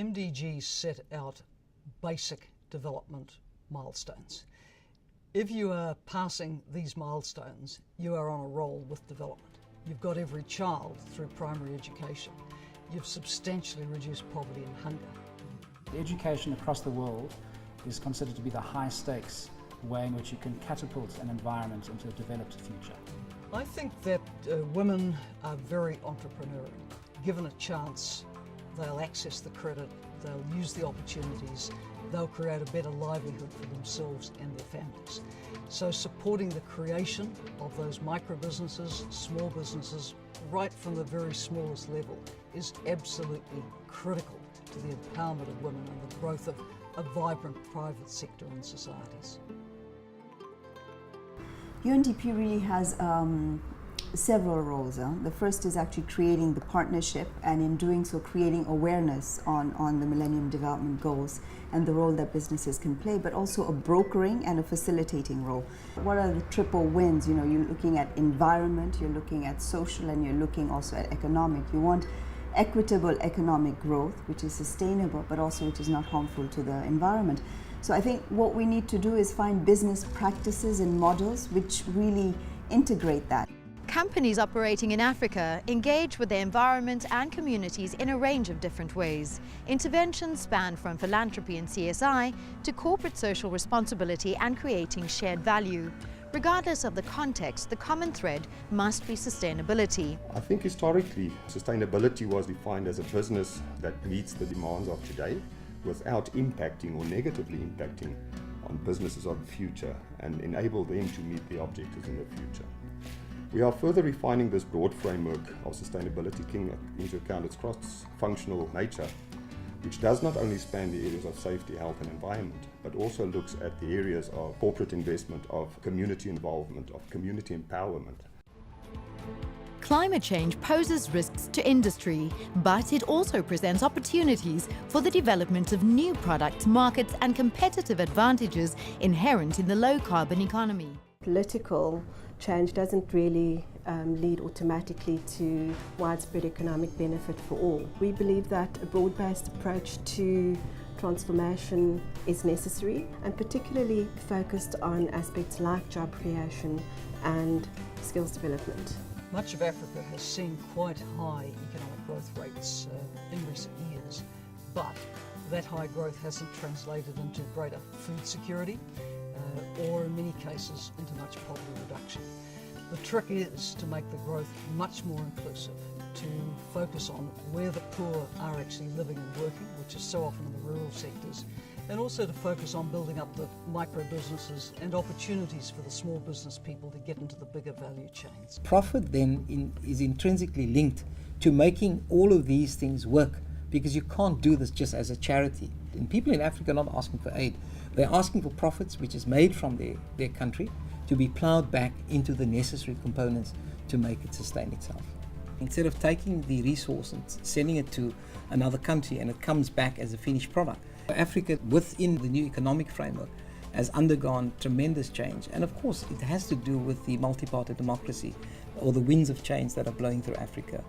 MDGs set out basic development milestones. If you are passing these milestones, you are on a roll with development. You've got every child through primary education. You've substantially reduced poverty and hunger. Education across the world is considered to be the high stakes way in which you can catapult an environment into a developed future. I think that women are very entrepreneurial. Given a chance, they'll access the credit, they'll use the opportunities, they'll create a better livelihood for themselves and their families. So supporting the creation of those micro businesses, small businesses, right from the very smallest level is absolutely critical to the empowerment of women and the growth of a vibrant private sector in societies. UNDP really has several roles. The first is actually creating the partnership, and in doing so creating awareness on the Millennium Development Goals and the role that businesses can play, but also a brokering and a facilitating role. What are the triple wins? You know, you're looking at environment, you're looking at social, and you're looking also at economic. You want equitable economic growth, which is sustainable, but also which is not harmful to the environment. So I think what we need to do is find business practices and models which really integrate that. Companies operating in Africa engage with their environment and communities in a range of different ways. Interventions span from philanthropy and CSI to corporate social responsibility and creating shared value. Regardless of the context, the common thread must be sustainability. I think historically, sustainability was defined as a business that meets the demands of today without impacting or negatively impacting on businesses of the future and enable them to meet their objectives in the future. We are further refining this broad framework of sustainability, taking into account its cross-functional nature, which does not only span the areas of safety, health and environment, but also looks at the areas of corporate investment, of community involvement, of community empowerment. Climate change poses risks to industry, but it also presents opportunities for the development of new products, markets and competitive advantages inherent in the low-carbon economy. Political change doesn't really lead automatically to widespread economic benefit for all. We believe that a broad-based approach to transformation is necessary, and particularly focused on aspects like job creation and skills development. Much of Africa has seen quite high economic growth rates in recent years, but that high growth hasn't translated into greater food security or in many cases into much poverty reduction. The trick is to make the growth much more inclusive, to focus on where the poor are actually living and working, which is so often in the rural sectors, and also to focus on building up the micro businesses and opportunities for the small business people to get into the bigger value chains. Profit then is intrinsically linked to making all of these things work, because you can't do this just as a charity. And people in Africa are not asking for aid. They're asking for profits which is made from their country to be ploughed back into the necessary components to make it sustain itself. Instead of taking the resource and sending it to another country and it comes back as a finished product. Africa, within the new economic framework, has undergone tremendous change, and of course it has to do with the multi-party democracy or the winds of change that are blowing through Africa.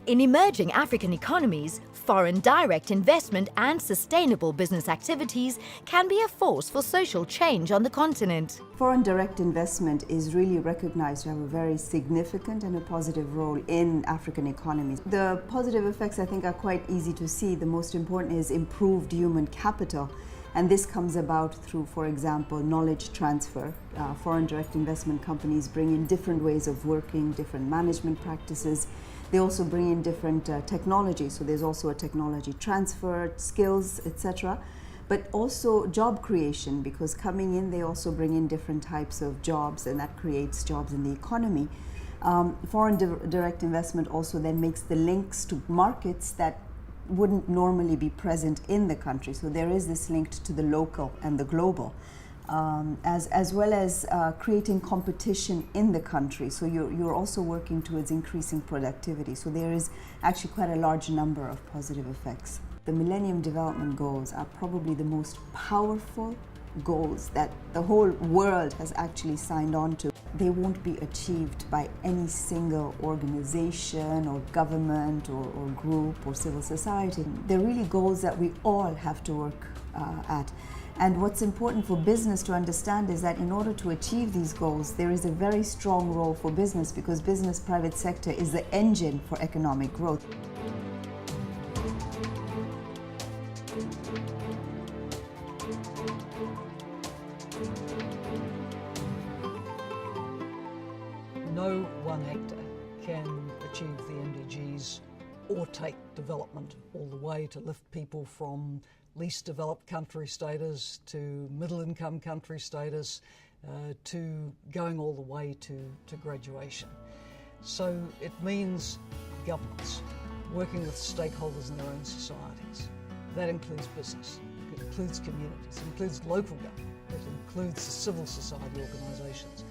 In emerging African economies, foreign direct investment and sustainable business activities can be a force for social change on the continent. Foreign direct investment is really recognized to have a very significant and a positive role in African economies. The positive effects, I think, are quite easy to see. The most important is improved human capital. And this comes about through, for example, knowledge transfer. Foreign direct investment companies bring in different ways of working, different management practices. They also bring in different technology, so there's also a technology transfer, skills, etc. But also job creation, because coming in they also bring in different types of jobs, and that creates jobs in the economy. Foreign direct investment also then makes the links to markets that wouldn't normally be present in the country. So there is this link to the local and the global. As well as creating competition in the country. So you're also working towards increasing productivity. So there is actually quite a large number of positive effects. The Millennium Development Goals are probably the most powerful goals that the whole world has actually signed on to, they won't be achieved by any single organization or government or group or civil society. They're really goals that we all have to work at. And what's important for business to understand is that in order to achieve these goals, there is a very strong role for business, because business private sector is the engine for economic growth. No one actor can achieve the MDGs or take development all the way to lift people from least developed country status to middle income country status to going all the way to graduation. So it means governments working with stakeholders in their own societies. That includes business, it includes communities, it includes local government, it includes the civil society organisations.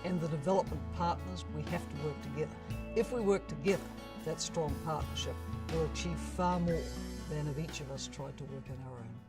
And the development partners, we have to work together. If we work together, that strong partnership will achieve far more than if each of us tried to work on our own.